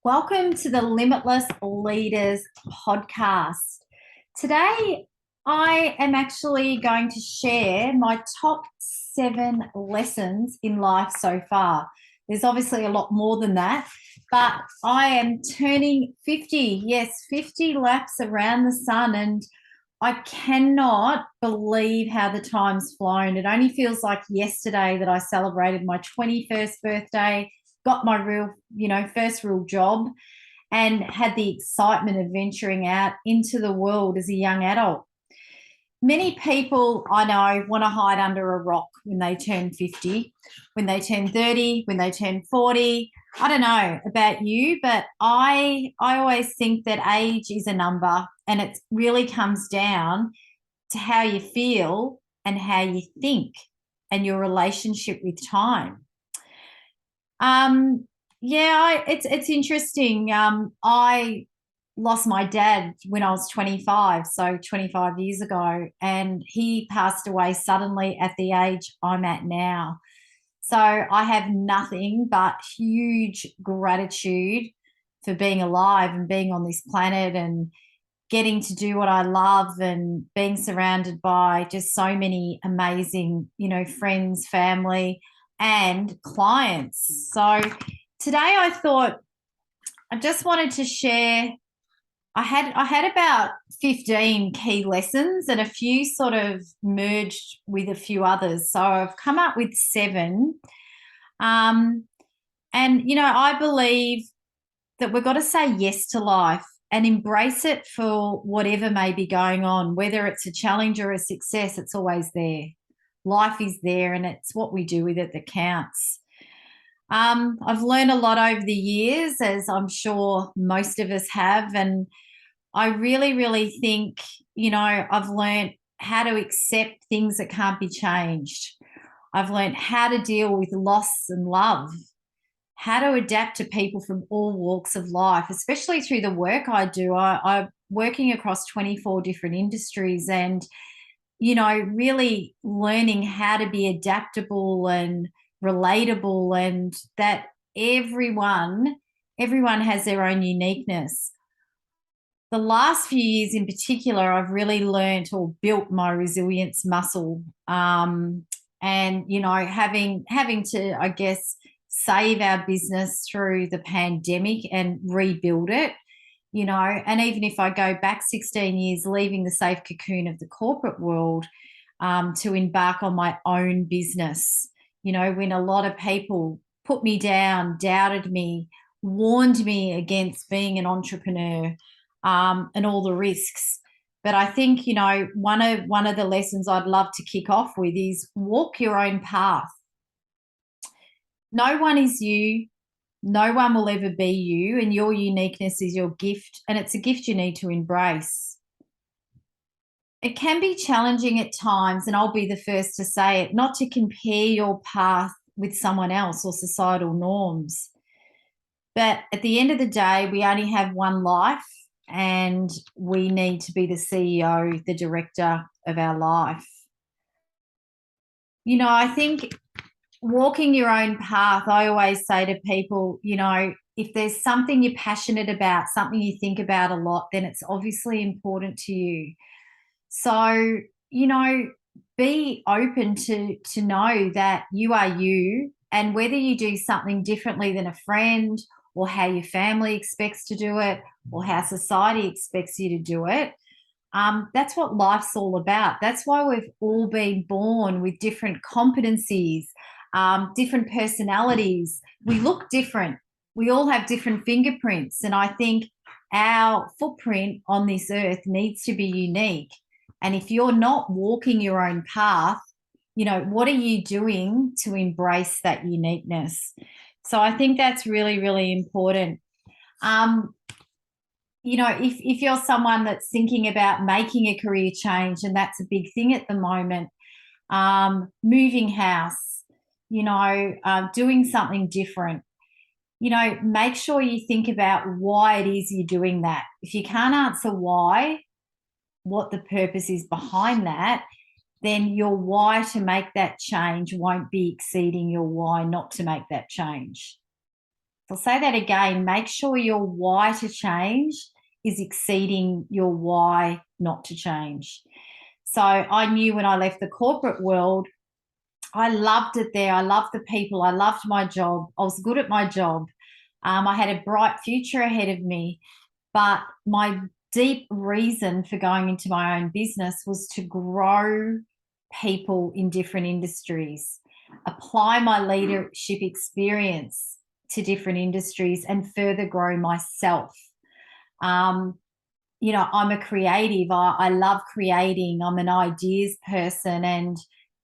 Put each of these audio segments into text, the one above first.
Welcome to the Limitless Leaders podcast. Today, I am actually going to share my top 7 lessons in life so far. There's obviously a lot more than that, but I am turning 50. Yes, 50 laps around the sun, and I cannot believe how the time's flown. It only feels like yesterday that I celebrated my 21st birthday, got my first real job, and had the excitement of venturing out into the world as a young adult. Many people I know want to hide under a rock when they turn 50, when they turn 30, when they turn 40. I don't know about you, but I always think that age is a number, and it really comes down to how you feel and how you think and your relationship with time. It's interesting. I lost my dad when I was 25, so 25 years ago, and he passed away suddenly at the age I'm at now. So I have nothing but huge gratitude for being alive and being on this planet and getting to do what I love and being surrounded by just so many amazing, friends, family, and clients. So today I thought I just wanted to share. I had about 15 key lessons, and a few sort of merged with a few others. So I've come up with 7. I believe that we've got to say yes to life and embrace it for whatever may be going on, whether it's a challenge or a success. It's always there. Life is there, and it's what we do with it that counts. I've learned a lot over the years, as I'm sure most of us have, and I really, really think, I've learned how to accept things that can't be changed. I've learned how to deal with loss and love, how to adapt to people from all walks of life, especially through the work I do. I'm working across 24 different industries, and, really learning how to be adaptable and relatable, and that everyone has their own uniqueness. The last few years in particular, I've really learned or built my resilience muscle. Having to, I guess, save our business through the pandemic and rebuild it, and even if I go back 16 years, leaving the safe cocoon of the corporate world, to embark on my own business, when a lot of people put me down, doubted me, warned me against being an entrepreneur, and all the risks. But I think, one of the lessons I'd love to kick off with is walk your own path. No one is you. No one will ever be you, and your uniqueness is your gift, and it's a gift you need to embrace. It can be challenging at times, and I'll be the first to say it, not to compare your path with someone else or societal norms. But at the end of the day, we only have one life, and we need to be the CEO, the director of our life. I think walking your own path, I always say to people, if there's something you're passionate about, something you think about a lot, then it's obviously important to you. So, be open to know that you are you, and whether you do something differently than a friend, or how your family expects to do it, or how society expects you to do it, that's what life's all about. That's why we've all been born with different competencies, different personalities. We look different. We all have different fingerprints. And I think our footprint on this earth needs to be unique. And if you're not walking your own path, what are you doing to embrace that uniqueness? So I think that's really, really important. If you're someone that's thinking about making a career change, and that's a big thing at the moment, moving house, doing something different, make sure you think about why it is you're doing that. If you can't answer why, what the purpose is behind that, then your why to make that change won't be exceeding your why not to make that change. I'll say that again. Make sure your why to change is exceeding your why not to change. So I knew when I left the corporate world, I loved it there. I loved the people. I loved my job. I was good at my job. I had a bright future ahead of me. But my deep reason for going into my own business was to grow people in different industries, apply my leadership experience to different industries, and further grow myself. I'm a creative. I love creating. I'm an ideas person, and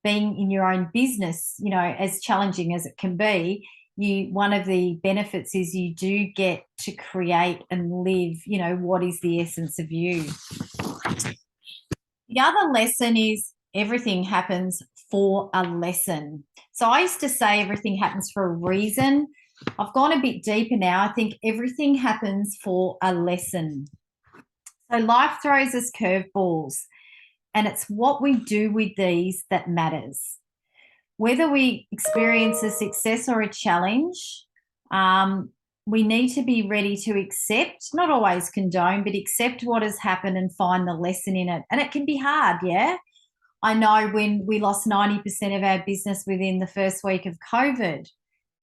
being in your own business, as challenging as it can be, one of the benefits is you do get to create and live, what is the essence of you. The other lesson is everything happens for a lesson. So I used to say everything happens for a reason. I've gone a bit deeper now. I think everything happens for a lesson. So life throws us curveballs, and it's what we do with these that matters. Whether we experience a success or a challenge, we need to be ready to accept, not always condone, but accept what has happened and find the lesson in it. And it can be hard, yeah? I know when we lost 90% of our business within the first week of COVID,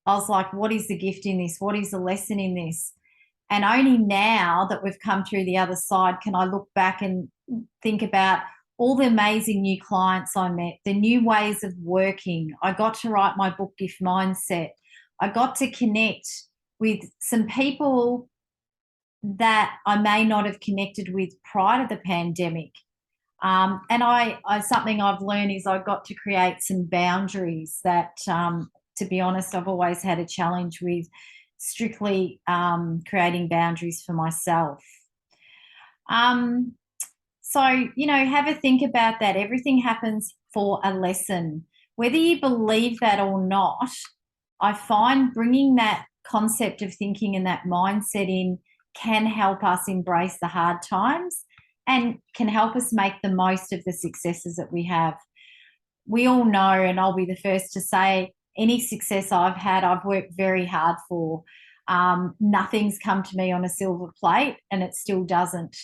I was like, what is the gift in this? What is the lesson in this? And only now that we've come through the other side can I look back and think about all the amazing new clients I met, the new ways of working. I got to write my book, Gift Mindset. I got to connect with some people that I may not have connected with prior to the pandemic. And something I've learned is I got to create some boundaries that, to be honest, I've always had a challenge with strictly creating boundaries for myself. So, have a think about that. Everything happens for a lesson. Whether you believe that or not, I find bringing that concept of thinking and that mindset in can help us embrace the hard times and can help us make the most of the successes that we have. We all know, and I'll be the first to say, any success I've had, I've worked very hard for. Nothing's come to me on a silver plate, and it still doesn't.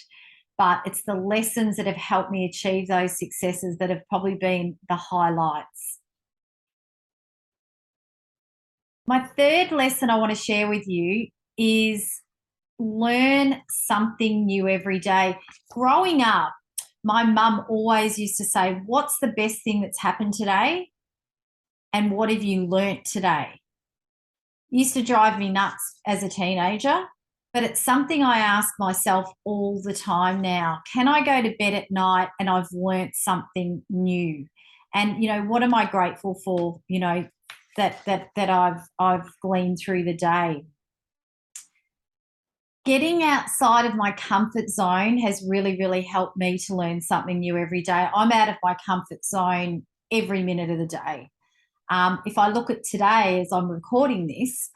But it's the lessons that have helped me achieve those successes that have probably been the highlights. My third lesson I want to share with you is learn something new every day. Growing up, my mum always used to say, what's the best thing that's happened today? And what have you learnt today? It used to drive me nuts as a teenager, but it's something I ask myself all the time now. Can I go to bed at night and I've learnt something new? And, what am I grateful for, that I've gleaned through the day? Getting outside of my comfort zone has really, really helped me to learn something new every day. I'm out of my comfort zone every minute of the day. If I look at today, as I'm recording this,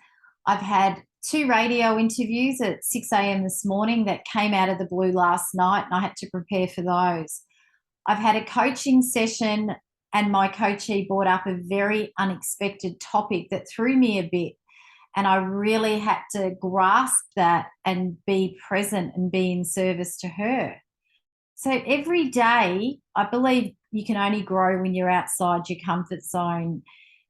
I've had 2 radio interviews at 6 a.m. this morning that came out of the blue last night, and I had to prepare for those. I've had a coaching session, and my coachee brought up a very unexpected topic that threw me a bit, and I really had to grasp that and be present and be in service to her. So every day, I believe you can only grow when you're outside your comfort zone.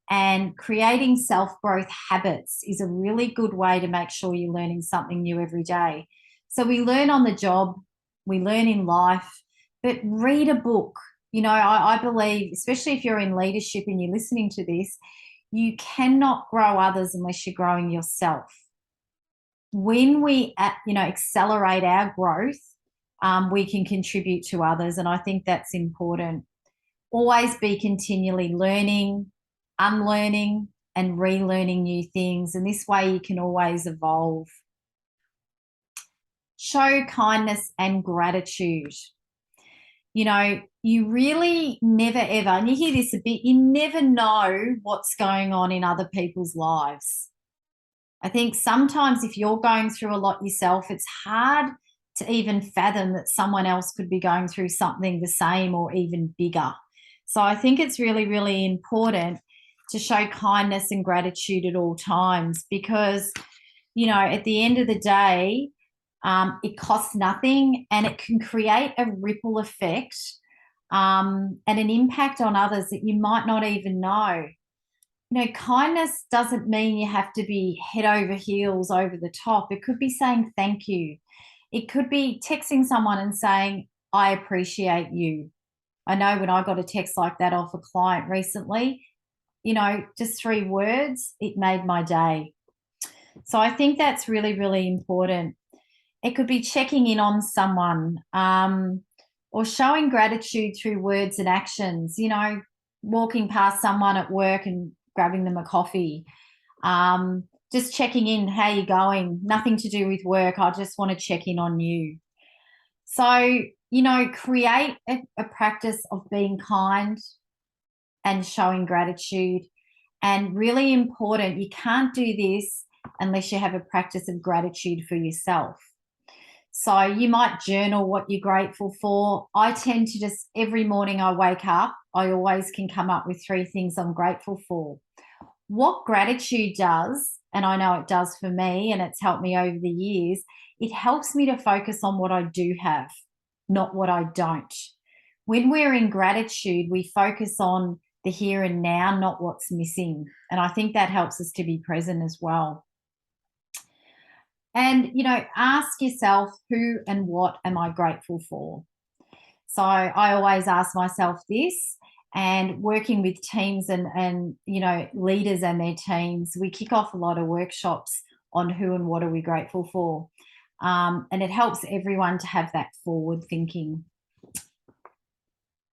And creating self-growth habits is a really good way to make sure you're learning something new every day. So we learn on the job, we learn in life, but read a book. I believe, especially if you're in leadership and you're listening to this, you cannot grow others unless you're growing yourself. When we, accelerate our growth, we can contribute to others, and I think that's important. Always be continually learning, unlearning, and relearning new things, and this way you can always evolve. Show kindness and gratitude. You really never ever, and you hear this a bit, you never know what's going on in other people's lives. I think sometimes if you're going through a lot yourself, it's hard to even fathom that someone else could be going through something the same or even bigger. So I think it's really, really important to show kindness and gratitude at all times, because at the end of the day, it costs nothing and it can create a ripple effect and an impact on others that you might not even know. Kindness doesn't mean you have to be head over heels over the top. It could be saying thank you. It could be texting someone and saying, I appreciate you. I know when I got a text like that off a client recently, just 3 words, it made my day. So I think that's really, really important. It could be checking in on someone or showing gratitude through words and actions, walking past someone at work and grabbing them a coffee, just checking in, how you going? Nothing to do with work. I just want to check in on you. So, create a practice of being kind and showing gratitude. And really important, you can't do this unless you have a practice of gratitude for yourself. So you might journal what you're grateful for. I tend to just, every morning I wake up, I always can come up with 3 things I'm grateful for. What gratitude does, and I know it does for me, and it's helped me over the years, it helps me to focus on what I do have, not what I don't. When we're in gratitude, we focus on the here and now, not what's missing. And I think that helps us to be present as well. And, ask yourself, who and what am I grateful for? So I always ask myself this, and working with teams and leaders and their teams, we kick off a lot of workshops on who and what are we grateful for. And it helps everyone to have that forward thinking.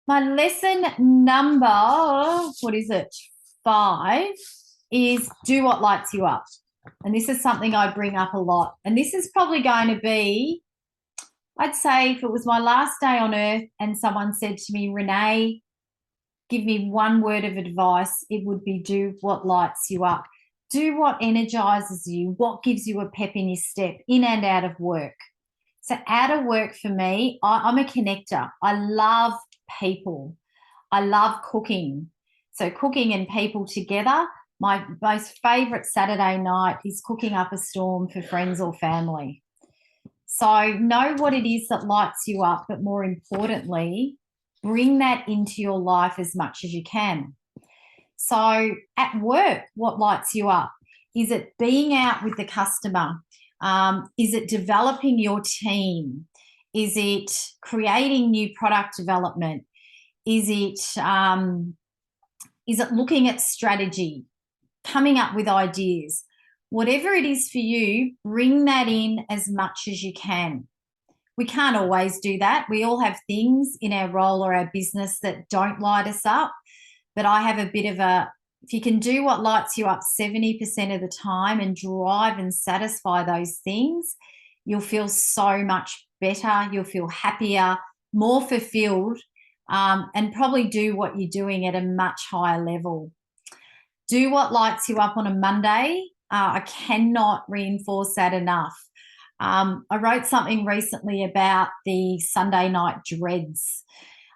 My lesson number, 5, is do what lights you up. And this is something I bring up a lot. And this is probably going to be, I'd say, if it was my last day on earth and someone said to me, Renee, give me one word of advice, it would be do what lights you up. Do what energizes you, what gives you a pep in your step, in and out of work. So out of work for me, I'm a connector. I love people. I love cooking. So cooking and people together. My most favourite Saturday night is cooking up a storm for friends or family. So know what it is that lights you up, but more importantly, bring that into your life as much as you can. So at work, what lights you up? Is it being out with the customer? Is it developing your team? Is it creating new product development? Is it looking at strategy, coming up with ideas? Whatever it is for you, bring that in as much as you can. We can't always do that. We all have things in our role or our business that don't light us up. But I have a bit of if you can do what lights you up 70% of the time and drive and satisfy those things, you'll feel so much better. You'll feel happier, more fulfilled, and probably do what you're doing at a much higher level. Do what lights you up on a Monday. I cannot reinforce that enough. I wrote something recently about the Sunday night dreads.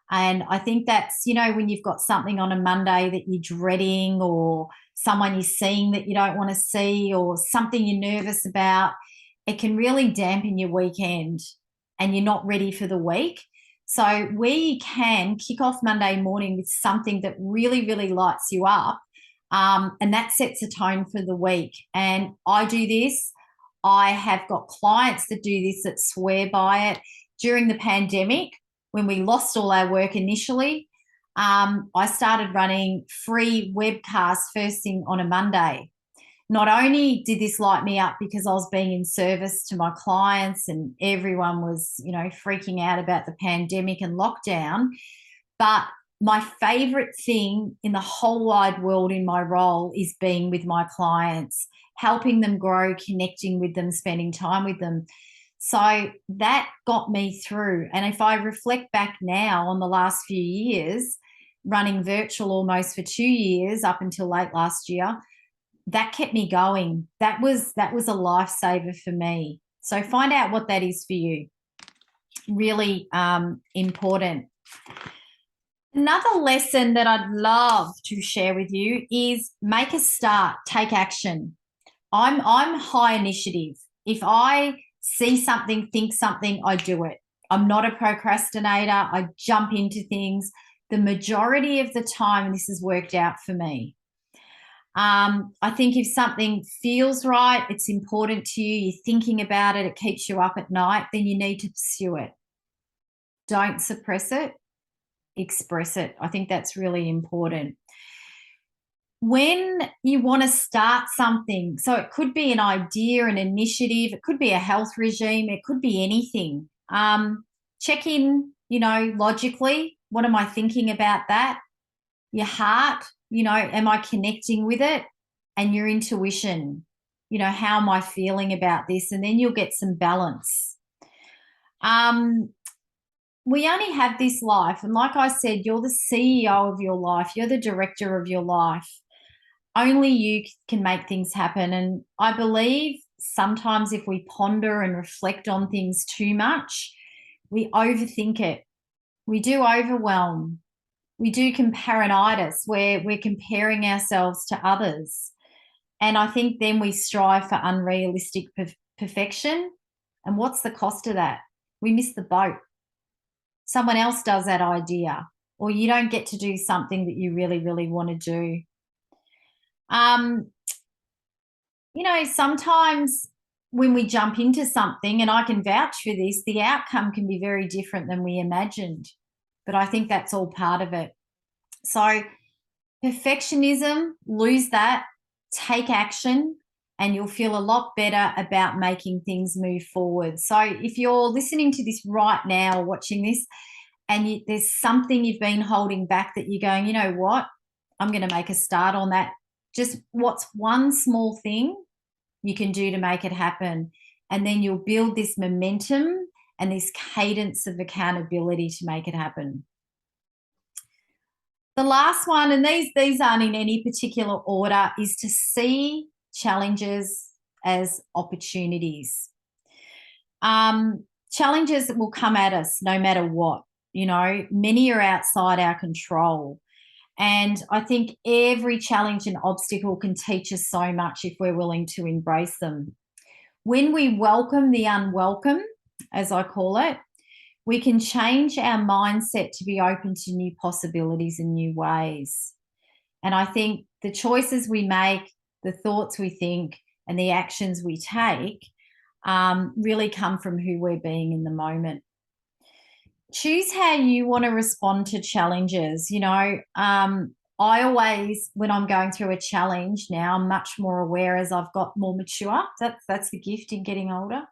And I think that's, when you've got something on a Monday that you're dreading, or someone you're seeing that you don't want to see, or something you're nervous about, it can really dampen your weekend and you're not ready for the week. So where you can, kick off Monday morning with something that really, really lights you up, and that sets a tone for the week. And I do this. I have got clients that do this, that swear by it. During the pandemic, when we lost all our work initially, I started running free webcasts first thing on a Monday. Not only did this light me up because I was being in service to my clients and everyone was, freaking out about the pandemic and lockdown, but my favorite thing in the whole wide world in my role is being with my clients, helping them grow, connecting with them, spending time with them. So that got me through. And if I reflect back now on the last few years, running virtual almost for 2 years up until late last year, that kept me going. That was a lifesaver for me. So find out what that is for you. Really important. Another lesson that I'd love to share with you is make a start, take action. I'm high initiative. If I see something, think something, I do it. I'm not a procrastinator. I jump into things. The majority of the time, this has worked out for me. I think if something feels right, it's important to you, you're thinking about it, it keeps you up at night, then you need to pursue it. Don't suppress it, express it. I think that's really important. When you want to start something, so it could be an idea, an initiative, it could be a health regime, it could be anything. Check in, logically, what am I thinking about that? Your heart, am I connecting with it? And your intuition, how am I feeling about this? And then you'll get some balance. We only have this life. And like I said, you're the CEO of your life. You're the director of your life. Only you can make things happen. And I believe sometimes if we ponder and reflect on things too much, we overthink it. We do overwhelm. We do comparinitis, where we're comparing ourselves to others. And I think then we strive for unrealistic perfection. And what's the cost of that? We miss the boat. Someone else does that idea, or you don't get to do something that you really, really want to do. Sometimes when we jump into something, and I can vouch for this, the outcome can be very different than we imagined. But I think that's all part of it. So perfectionism, lose that, take action, and you'll feel a lot better about making things move forward. So if you're listening to this right now, watching this, and there's something you've been holding back that you're going, you know what, I'm going to make a start on that. Just what's one small thing you can do to make it happen? And then you'll build this momentum and this cadence of accountability to make it happen. The last one, and these aren't in any particular order, is to see challenges as opportunities. Challenges that will come at us no matter what. Many are outside our control. And I think every challenge and obstacle can teach us so much if we're willing to embrace them. When we welcome the unwelcome, as I call it, we can change our mindset to be open to new possibilities and new ways. And I think the choices we make, the thoughts we think, and the actions we take really come from who we're being in the moment. Choose how you want to respond to challenges. I always, when I'm going through a challenge now, I'm much more aware as I've got more mature. That's the gift in getting older.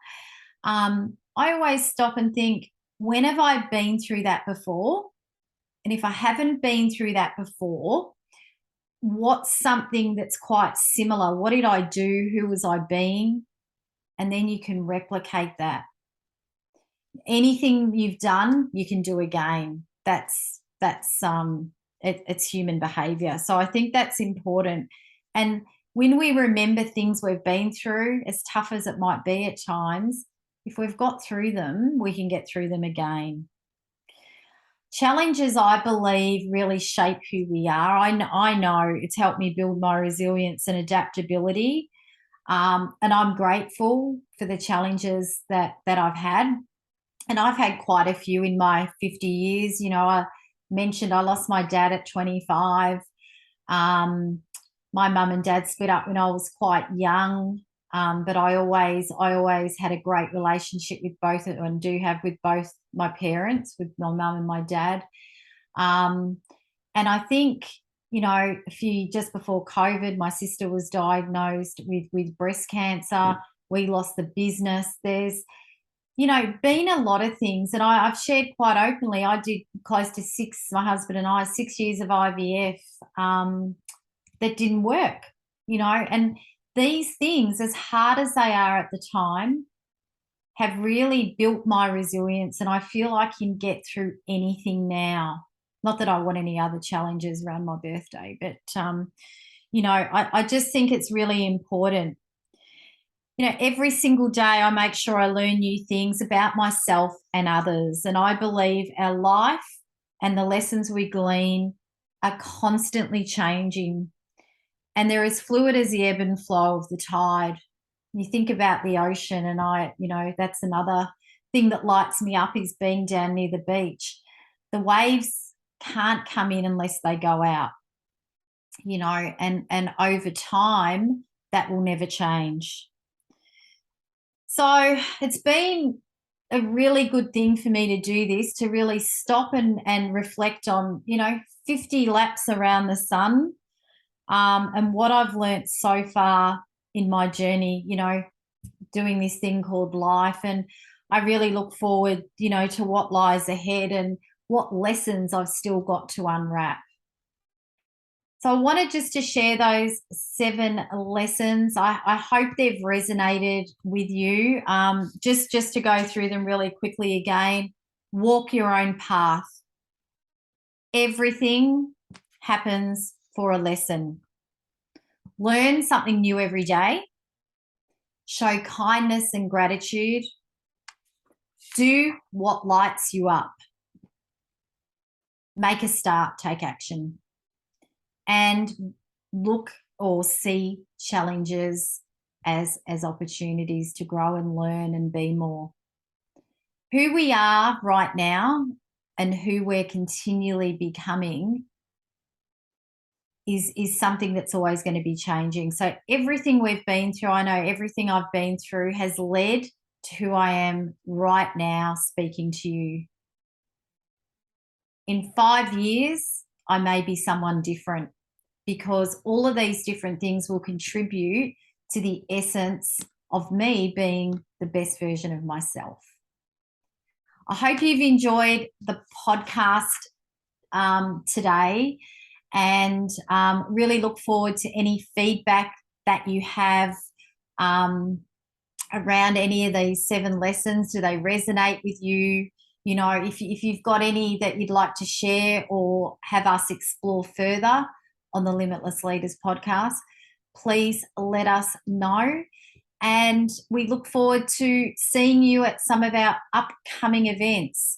I always stop and think, when have I been through that before? And if I haven't been through that before, what's something that's quite similar? What did I do? Who was I being? And then you can replicate that. Anything you've done, you can do again. It's human behavior. So I think that's important. And when we remember things we've been through, as tough as it might be at times, if we've got through them, we can get through them again. Challenges, I believe, really shape who we are. I know it's helped me build my resilience and adaptability. And I'm grateful for the challenges that I've had. And I've had quite a few in my 50 years. I mentioned I lost my dad at 25. My mum and dad split up when I was quite young. But I always had a great relationship with both, and do have with both my parents, with my mum and my dad. And I think, just before COVID, my sister was diagnosed with breast cancer. We lost the business. There's, been a lot of things. And I've shared quite openly, I did close to my husband and I, 6 years of IVF that didn't work, and these things, as hard as they are at the time, have really built my resilience, and I feel I can get through anything now. Not that I want any other challenges around my birthday, but, I just think it's really important. Every single day I make sure I learn new things about myself and others, and I believe our life and the lessons we glean are constantly changing. and they're as fluid as the ebb and flow of the tide. You think about the ocean, and that's another thing that lights me up is being down near the beach. The waves can't come in unless they go out, and over time that will never change. So it's been a really good thing for me to do this, to really stop and reflect on, 50 laps around the sun, and what I've learnt so far in my journey, doing this thing called life. And I really look forward, to what lies ahead and what lessons I've still got to unwrap. So I wanted just to share those 7 lessons. I hope they've resonated with you. Just to go through them really quickly again. Walk your own path. Everything happens for a lesson. Learn something new every day. Show kindness and gratitude. Do what lights you up. Make a start, take action. And look or see challenges as opportunities to grow and learn and be more. Who we are right now and who we're continually becoming is something that's always going to be changing. So everything we've been through, I know everything I've been through has led to who I am right now speaking to you. In 5 years, I may be someone different, because all of these different things will contribute to the essence of me being the best version of myself. I hope you've enjoyed the podcast today, and really look forward to any feedback that you have around any of these 7 lessons. Do they resonate with you? If you've got any that you'd like to share or have us explore further on the Limitless Leaders podcast, please let us know. And we look forward to seeing you at some of our upcoming events.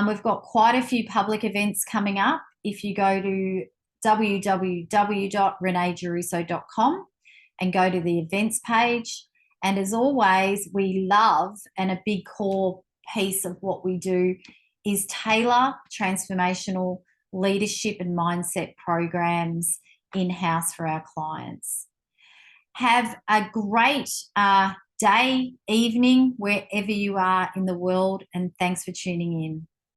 We've got quite a few public events coming up. If you go to www.reneegiarrusso.com and go to the events page. And as always, we love, and a big core piece of what we do is tailor transformational leadership and mindset programs in-house for our clients. Have a great day, evening, wherever you are in the world, and thanks for tuning in.